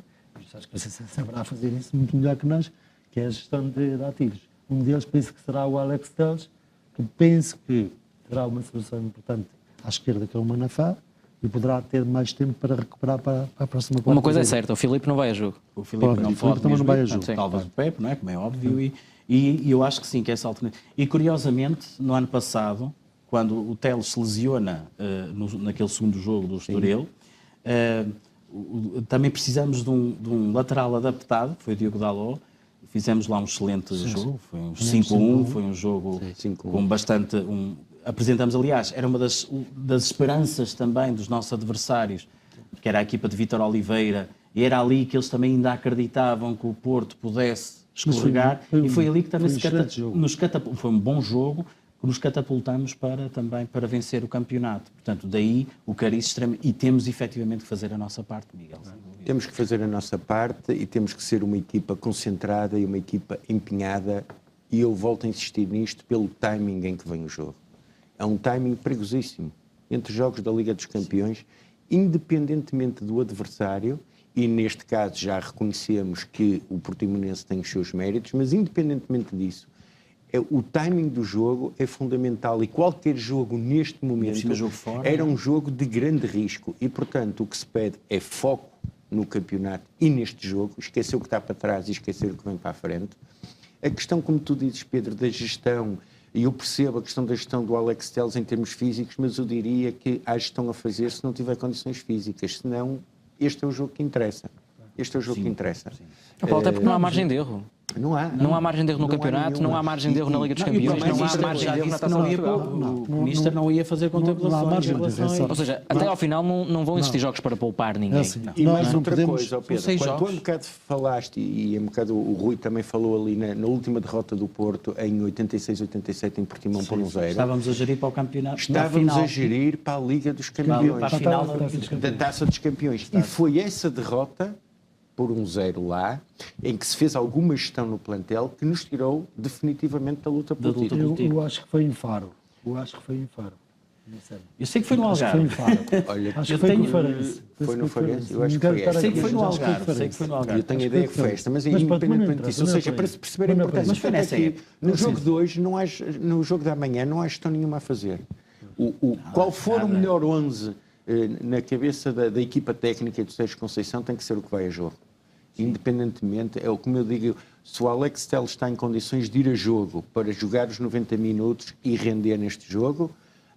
acho que você saberá fazer isso muito melhor que nós, que é a gestão de ativos. Um deles penso que será o Alex Telles, que penso que terá uma solução importante à esquerda, que é o Manafá, e poderá ter mais tempo para recuperar para a próxima quarta. Uma coisa é certa, o Filipe não vai a jogo. O Filipe Pode, não o Filipe pode também mesmo, não vai a portanto, jogo. talvez o Pepe, não é? Como é óbvio, e eu acho que sim, que essa alternativa. E curiosamente, no ano passado, quando o Telles se lesiona naquele segundo jogo do Estoril, também precisamos de um lateral adaptado, que foi o Diogo Dalot. Fizemos lá um excelente jogo, foi um 5-1, foi um jogo com bastante... apresentamos, aliás, era uma das esperanças também dos nossos adversários, que era a equipa de Vítor Oliveira, e era ali que eles também ainda acreditavam que o Porto pudesse escorregar, e foi ali que também nos catapultamos. Foi um bom jogo, que nos catapultamos para vencer o campeonato. Portanto, daí o cariz extremo, e temos efetivamente que fazer a nossa parte, Miguel. Temos que fazer a nossa parte e temos que ser uma equipa concentrada e uma equipa empenhada, e eu volto a insistir nisto pelo timing em que vem o jogo. É um timing perigosíssimo entre os jogos da Liga dos Campeões, independentemente do adversário, e neste caso já reconhecemos que o Portimonense tem os seus méritos, mas independentemente disso, o timing do jogo é fundamental, e qualquer jogo neste momento jogo fora, era um jogo de grande risco, e portanto o que se pede é foco no campeonato e neste jogo, esquecer o que está para trás e esquecer o que vem para a frente. A questão, como tu dizes, Pedro, da gestão, e eu percebo a questão da gestão do Alex Telles em termos físicos, mas eu diria que há gestão a fazer se não tiver condições físicas, senão este é o jogo que interessa. Este é o jogo que interessa. Paulo, até porque não há margem de erro. Não há. Não há margem de erro no campeonato, não há margem de erro na Liga dos Campeões, não há margem de erro na Taça de Portugal. O Mister não ia fazer contemplações em relação a isso. Ou seja, até ao final não vão existir jogos para poupar ninguém. E Nós mais não outra podemos- coisa, ó Pedro, seis quando tu há jogos. um bocado falaste, e um bocado o Rui também falou ali na última derrota do Porto, em 86-87 em Portimão por 1-0, Estávamos a gerir para o campeonato. estávamos a gerir para a Liga dos para Campeões, a final da Liga dos da Campeões. Taça dos Campeões. E foi essa derrota, por 1-0 lá, em que se fez alguma gestão no plantel que nos tirou definitivamente da luta pelo luta título. Eu acho que foi em Faro. Não sei. Eu sei que foi no Acho que foi em Algarve. Faro. Olha, Acho eu que foi tenho- no Farense. foi no Farense? Eu acho Não que quero foi estar essa. Sei que foi aqui, no mas acho que foi Algarve. Sei que foi no Algarve. eu tenho a Acho ideia que que foi. foi esta, mas Mas pronto, independentemente não interessa, disso, ou não é seja, por para aí. se perceber a Não é por aí. importância, Mas foi nessa aqui, época. no jogo de hoje, no jogo da manhã, não há gestão nenhuma a fazer. Qual for o melhor 11 na cabeça da equipa técnica do Sérgio Conceição tem que ser o que vai a jogo. Independentemente, é como eu digo, se o Alex Telles está em condições de ir a jogo para jogar os 90 minutos e render neste jogo,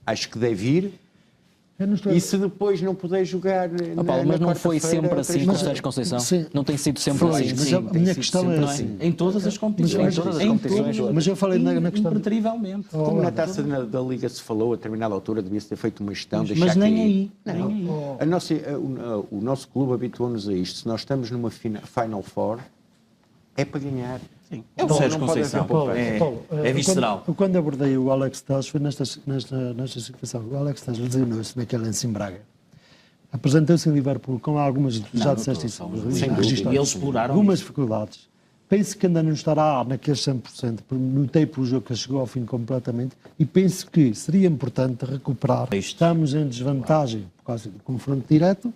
acho que deve ir. Eu não estou- E se depois não puder jogar Paulo, mas não foi quarta-feira, sempre assim três com o jogos. Sérgio Conceição? Sim. Não tem sido sempre Foi, assim? mas Sim. a minha questão é não é? assim. Em todas as competições. Mas- todas as Em competições. todas. Mas eu falei na questão... Impertrivelmente. Como na taça da Liga se falou, a determinada altura devia-se ter feito uma gestão, deixar Mas nem cair. aí. Não. Nem aí. O nosso clube habituou-nos a isto. Se nós estamos numa Final Four, é para ganhar. É o Sérgio não pode Conceição. haver poupança. É visceral. Quando abordei o Alex Telles foi nesta situação. O Alex Telles lesionou-se naquele lance em Braga. Apresentou-se em Liverpool com algumas, já disseste isso, registradas. E eles exploraram algumas dificuldades. Penso que ainda não estará naqueles 100%, notei pelo jogo que chegou ao fim completamente, e penso que seria importante recuperar. Estamos em desvantagem por causa do confronto direto,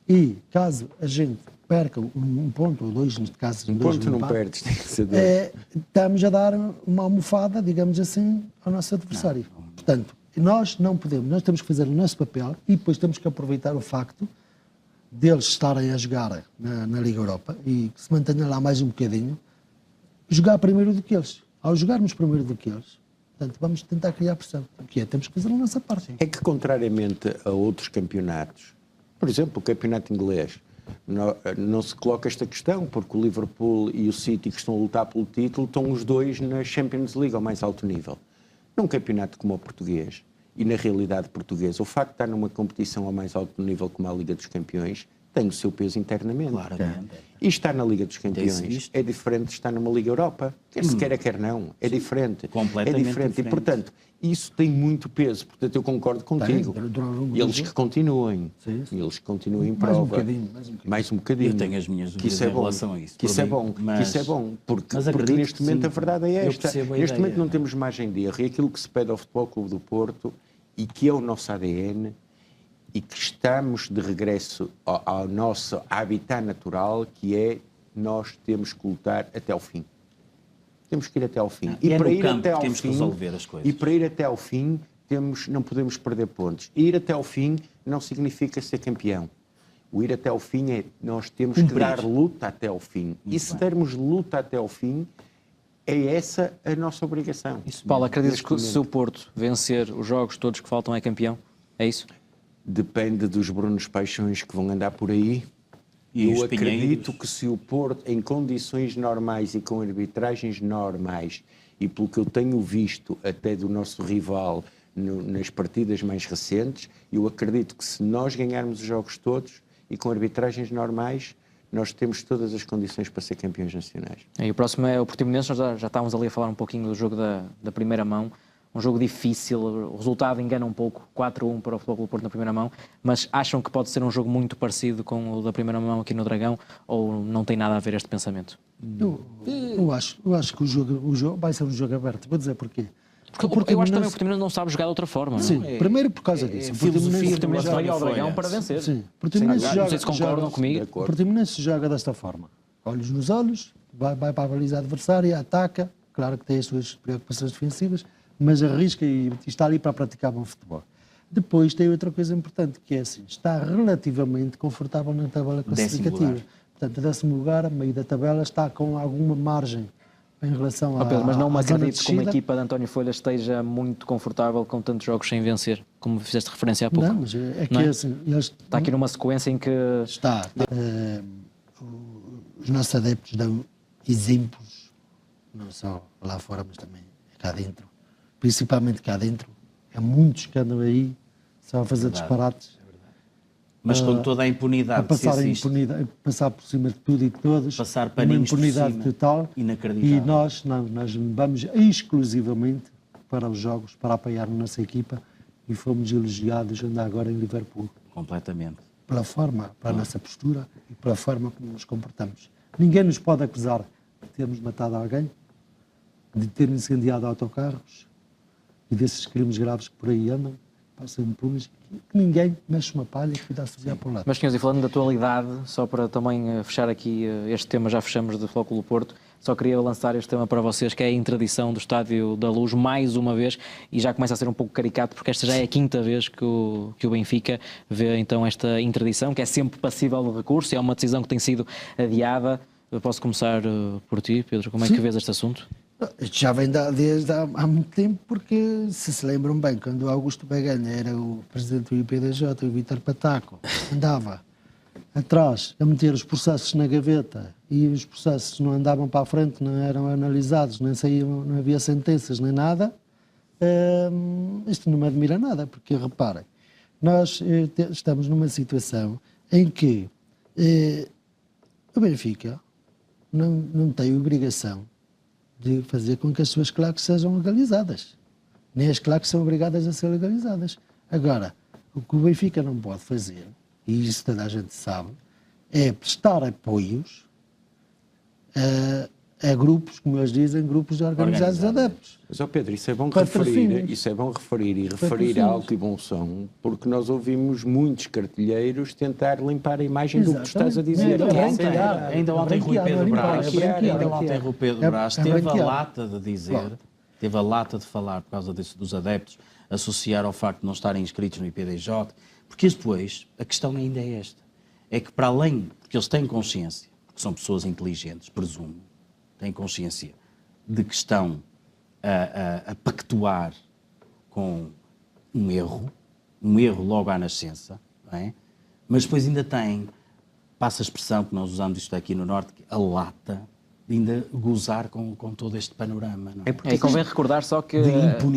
e caso a gente perca um ponto ou dois, neste caso, Um dois ponto no não empate, perdes, tem que ser dois. estamos a dar uma almofada, digamos assim, ao nosso adversário. Portanto, nós não podemos, nós temos que fazer o nosso papel e depois temos que aproveitar o facto deles estarem a jogar na Liga Europa e que se mantenham lá mais um bocadinho, jogar primeiro do que eles. Ao jogarmos primeiro do que eles, portanto, vamos tentar criar pressão. O que é? Temos que fazer a nossa parte. É que, contrariamente a outros campeonatos, por exemplo, o campeonato inglês, não se coloca esta questão, porque o Liverpool e o City, que estão a lutar pelo título, estão os dois na Champions League ao mais alto nível. Num campeonato como o português, e na realidade portuguesa, o facto de estar numa competição ao mais alto nível como a Liga dos Campeões tem o seu peso internamente. Claramente. E estar na Liga dos Tem-se Campeões visto. é diferente de estar numa Liga Europa. Quer se queira, quer não. É diferente. Completamente É diferente. diferente. E, portanto, isso tem muito peso. Portanto, eu concordo contigo. Tem. E eles que continuem. Sim, sim. Eles que continuem em Mais prova. um bocadinho. Mais um bocadinho. Eu tenho as minhas Que dúvidas isso é em bom. relação a isso, Que isso por é mim, bom. mas- Que isso é bom. Porque mas acredito neste que momento sim. a verdade é Eu esta. percebo a Neste ideia. momento não temos margem de erro. E aquilo que se pede ao Futebol Clube do Porto e que é o nosso ADN e que estamos de regresso ao nosso habitat natural, que é nós temos que lutar até ao fim. Temos que ir até ao fim. Não, é no campo que temos que resolver as coisas. E para ir até ao fim, não podemos perder pontos. E ir até ao fim não significa ser campeão. O ir até ao fim é nós temos que dar luta até ao fim. E se dermos luta até ao fim, é essa a nossa obrigação. Paulo, acreditas Neste que se o momento. Porto vencer os jogos todos que faltam é campeão? É isso? Depende dos Brunos Paixões que vão andar por aí. E Eu os Pinheiros. acredito que se o Porto, em condições normais e com arbitragens normais, e pelo que eu tenho visto até do nosso rival nas partidas mais recentes, eu acredito que se nós ganharmos os jogos todos e com arbitragens normais, nós temos todas as condições para ser campeões nacionais. E o próximo é o Portimonense. Nós já estávamos ali a falar um pouquinho do jogo da primeira mão. Um jogo difícil, o resultado engana um pouco, 4-1 para o Futebol Clube do Porto na primeira mão, mas acham que pode ser um jogo muito parecido com o da primeira mão aqui no Dragão, ou não tem nada a ver este pensamento? Eu acho que o jogo vai ser um jogo aberto. Vou dizer porquê. Porque eu acho que também o Portimonense não sabe jogar de outra forma. Sim, Não é? primeiro por causa disso. O filosofia O Portimonense do veio ao António Dragão Folha. para vencer. Sim, o Portimonense Não sei se concordam comigo. O Portimonense joga desta forma. Olhos nos olhos, vai para a baliza adversária, ataca, claro que tem as suas preocupações defensivas, mas arrisca e está ali para praticar bom futebol. Depois tem outra coisa importante, que é assim, está relativamente confortável na tabela classificativa. lugar. Portanto, décimo lugar, a meio da tabela, está com alguma margem em relação a Pedro, mas não me à zona de acredito que uma descida. equipa de António Folha esteja muito confortável com tantos jogos sem vencer, como fizeste referência há pouco. Não, mas é que Não é? assim, eles Está aqui numa sequência em que os nossos adeptos dão exemplos não só lá fora, mas também cá dentro. Principalmente cá dentro. Há muitos que andam aí só a fazer disparates. Mas com toda a impunidade a passar, que existe, a passar por cima de tudo e de todos. Passar uma paninhos por impunidade cima. total. Inacreditável. E nós vamos exclusivamente para os jogos, para apoiar a nossa equipa, e fomos elogiados ainda agora em Liverpool. Completamente. Pela forma, pela nossa postura e pela forma como nos comportamos. Ninguém nos pode acusar de termos matado alguém, de ter incendiado autocarros e desses crimes graves que por aí andam, passam impunes, que ninguém mexe uma palha e dá-se a para o lado. Mas, senhores, e falando da atualidade, só para também fechar aqui este tema, já fechamos de Futebol Clube do Porto, só queria lançar este tema para vocês, que é a interdição do Estádio da Luz, mais uma vez, e já começa a ser um pouco caricato, porque esta já é a quinta vez que o Benfica vê então esta interdição, que é sempre passível de recurso, é uma decisão que tem sido adiada. Eu posso começar por ti, Pedro, como é que vês este assunto? Isto já vem desde há muito tempo, porque se lembram bem, quando o Augusto Baganha era o presidente do IPDJ, o Vítor Pataco, andava atrás a meter os processos na gaveta e os processos não andavam para a frente, não eram analisados, nem saíam, não havia sentenças nem nada, isto não me admira nada, porque reparem, nós estamos numa situação em que o Benfica não tem obrigação de fazer com que as suas claques sejam legalizadas. Nem as claques são obrigadas a ser legalizadas. Agora, o que o Benfica não pode fazer, e isso toda a gente sabe, é prestar apoios a grupos, como eles dizem, grupos organizados de adeptos. Mas, ó Pedro, isso é bom Patrocínios. referir a alto e bom som, porque nós ouvimos muitos cartilheiros tentar limpar a imagem do que tu estás a dizer. Ainda ontem Rui Pedro Brás teve a lata de dizer, teve a lata de falar por causa dos adeptos, associar ao facto de não estarem inscritos no IPDJ, porque depois a questão ainda é esta, é que para além, porque eles têm consciência, porque são pessoas inteligentes, presumo, têm consciência de que estão a pactuar com um erro logo à nascença, não é? Mas depois ainda tem, passa a expressão que nós usamos isto aqui no Norte, a lata, de ainda gozar com todo este panorama. Não é? E convém recordar só que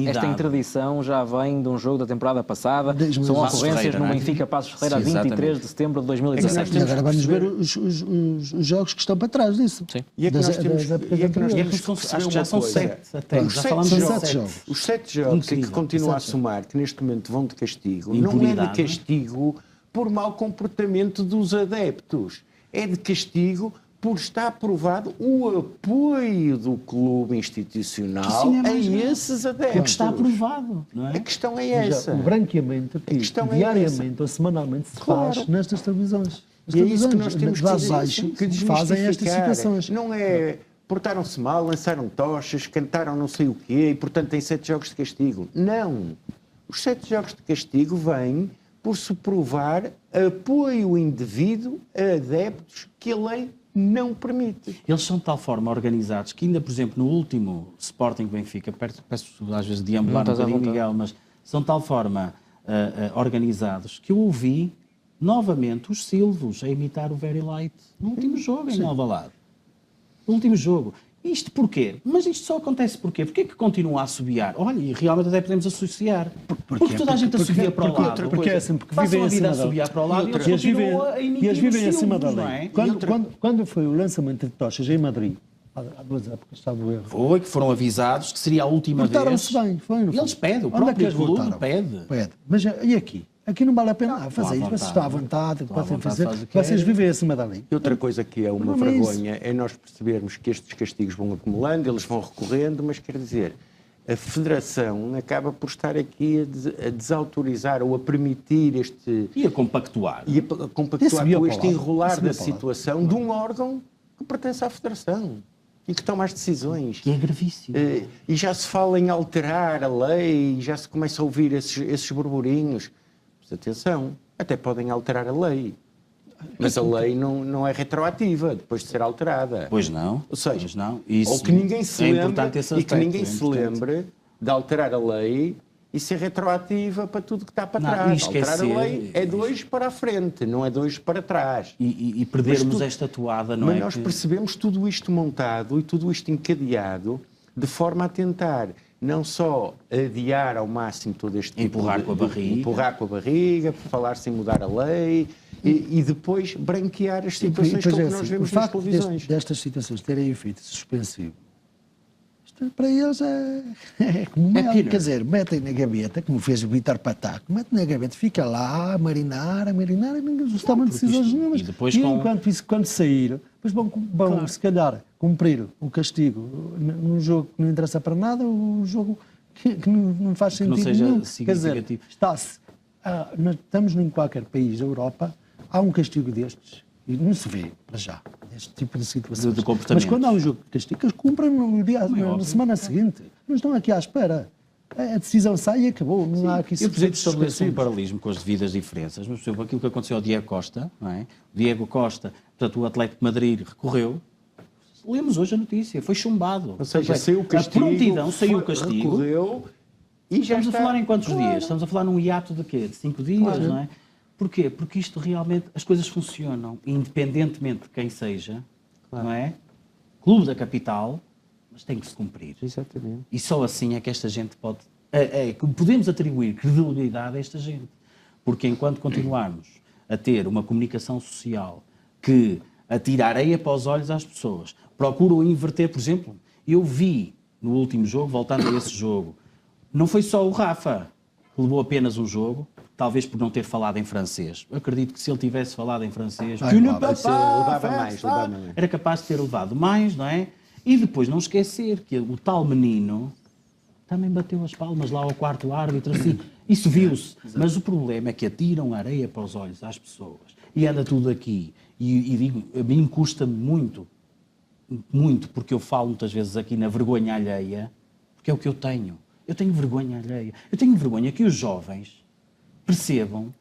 esta interdição já vem de um jogo da temporada passada, são ocorrências no Benfica Passos Ferreira a 23 de setembro de 2017. E agora vamos ver os jogos que estão para trás disso. Sim. E é que nós temos acho que já são 7 até. Os 7 jogos que continua a somar, que neste momento vão de castigo, não é de castigo por mau comportamento dos adeptos, é de castigo por estar aprovado o apoio do clube institucional a esses adeptos. Porque está aprovado, não é? A questão é essa. O branqueamento que diariamente ou semanalmente se faz nestas televisões. E é isso que nós temos que fazem estas situações. Não é portaram-se mal, lançaram tochas, cantaram não sei o quê e portanto têm 7 jogos de castigo. Não. Os 7 jogos de castigo vêm por se provar apoio indevido a adeptos que a lei não permite. Eles são de tal forma organizados que ainda, por exemplo, no último Sporting Benfica, peço às vezes de ambular um bocadinho, Miguel, mas são de tal forma organizados que eu ouvi novamente os Silvos a imitar o Very Light no último jogo em Alvalade. No último jogo. Isto porquê? Mas isto só acontece porquê? Porquê que continua a assobiar? Olha, e realmente até podemos associar. Porque toda a gente assobia para o lado. Porque é assim, porque vivem a vida acima a assobiar para o lado e eles vivem acima da lei. Quando foi o lançamento de tochas em Madrid, há 2 épocas, estava o erro. Foi, que foram avisados que seria a última vez. Portaram-se bem, foi. Eles pedem, o próprio clube pede. Mas e aqui? Aqui não vale a pena fazer isso, vocês estão à vontade, podem fazer, vocês vivem acima da lei. E outra coisa que é uma vergonha é nós percebermos que estes castigos vão acumulando, eles vão recorrendo, mas quer dizer, a Federação acaba por estar aqui a desautorizar ou a permitir este... E a compactuar. E a compactuar com este enrolar da situação de um órgão que pertence à Federação e que toma as decisões. Que é gravíssimo. E já se fala em alterar a lei, já se começa a ouvir esses burburinhos. Atenção, até podem alterar a lei, mas a lei não é retroativa depois de ser alterada. Pois não. Ou seja, pois não. Isso ou que ninguém se lembre aspecto, de alterar a lei e ser retroativa para tudo que está para Não, trás. e esquecer- Alterar a lei é de hoje para a frente, não é de hoje para trás. E perdermos esta toada, não Mas é? nós que- percebemos tudo isto montado e tudo isto encadeado de forma a tentar não só adiar ao máximo todo este tipo Empurrar com a barriga. empurrar com a barriga, falar sem mudar a lei e depois branquear as situações Pois como é, nós assim, vemos o nas facto televisões. destas situações terem efeito suspensivo, isto para eles é como mel, peanuts. quer dizer, metem na gaveta, como fez o Vítor Pataco, mete na gaveta, fica lá a marinar, e ninguém se tomam decisões nenhumas. e depois E com- enquanto isso, quando sair, depois vão se calhar, cumprir o castigo num jogo que não interessa para nada, um jogo que não faz não sentido seja nenhum. Quer dizer, significativo. estamos em qualquer país da Europa, há um castigo destes, e não se vê para já, este tipo de situações. De comportamento. Mas quando há um jogo de castigo, eles cumprem no dia, na óbvio. semana seguinte. Não estão aqui à espera. A decisão sai e acabou. Não há aqui Eu, por exemplo, estabeleço um suspensivos. paralelismo com as devidas diferenças, mas, por exemplo, aquilo que aconteceu ao Diego Costa, não é? O Diego Costa, portanto, o Atlético de Madrid recorreu, lemos hoje a notícia, foi chumbado. Ou seja, Portanto, saiu o castigo, a prontidão, saiu o castigo. recorreu e já Estamos está. a falar em quantos Claro. dias? Estamos a falar num hiato de quê? De 5 dias, não é? Porquê? Porque isto realmente, as coisas funcionam, independentemente de quem seja, não é? Clube da capital, mas tem que se cumprir. Exatamente. E só assim é que esta gente pode... podemos atribuir credibilidade a esta gente. Porque enquanto continuarmos a ter uma comunicação social que atira areia para os olhos às pessoas, procuram inverter, por exemplo, eu vi no último jogo, voltando a esse jogo, não foi só o Rafa que levou apenas um jogo, talvez por não ter falado em francês. Eu acredito que se ele tivesse falado em francês, Levava mais. era capaz de ter levado mais, não é? E depois não esquecer que o tal menino também bateu as palmas lá ao quarto árbitro, assim. Isso viu-se. Mas o problema é que atiram areia para os olhos às pessoas. E anda tudo aqui. E digo, a mim custa muito, porque eu falo muitas vezes aqui na vergonha alheia, porque é o que eu tenho. Eu tenho vergonha alheia. Eu tenho vergonha que os jovens percebam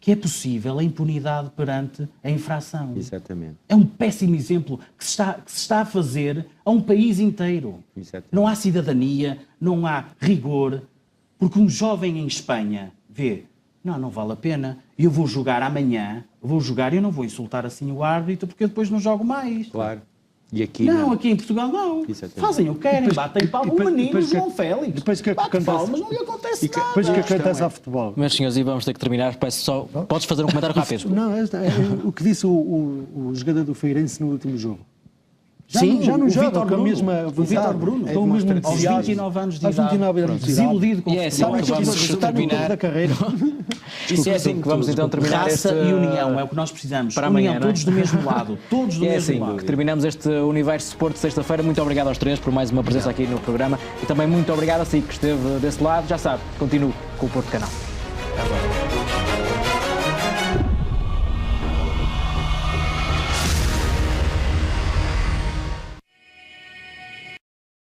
que é possível a impunidade perante a infração. Exatamente. É um péssimo exemplo que se está a fazer a um país inteiro. Exatamente. Não há cidadania, não há rigor, porque um jovem em Espanha vê, não vale a pena, eu vou jogar amanhã, e eu não vou insultar assim o árbitro, porque eu depois não jogo mais. Claro. E aqui Não, aqui em Portugal não. Exatamente. Fazem o que querem, batem palmas. O menino, João Félix, depois que bate acontece- palmas, não lhe acontece nada. Depois que acontece questão é- ao futebol. Meus senhores, e vamos ter que terminar. Peço só. Podes fazer um comentário rápido? Não, o que disse o jogador do Feirense no último jogo. Sim, já não o joga Vítor com a Bruno. mesma O Vítor vontade, Bruno. com o mesmo Aos entusiasmo. 29 anos de Aos idade. 29 anos de idade. Desiludido com o E é assim futebol. que vamos Está no terminar. topo da carreira. Isso é assim que vamos então terminar Raça este... e união é o que nós precisamos. para União, amanhã, não é? todos do mesmo lado. Todos do E é mesmo assim lado. que terminamos este Universo Sport de sexta-feira. Muito obrigado aos três por mais uma presença aqui no programa. E também muito obrigado a si que esteve desse lado. Já sabe, continuo com o Porto Canal. Agora.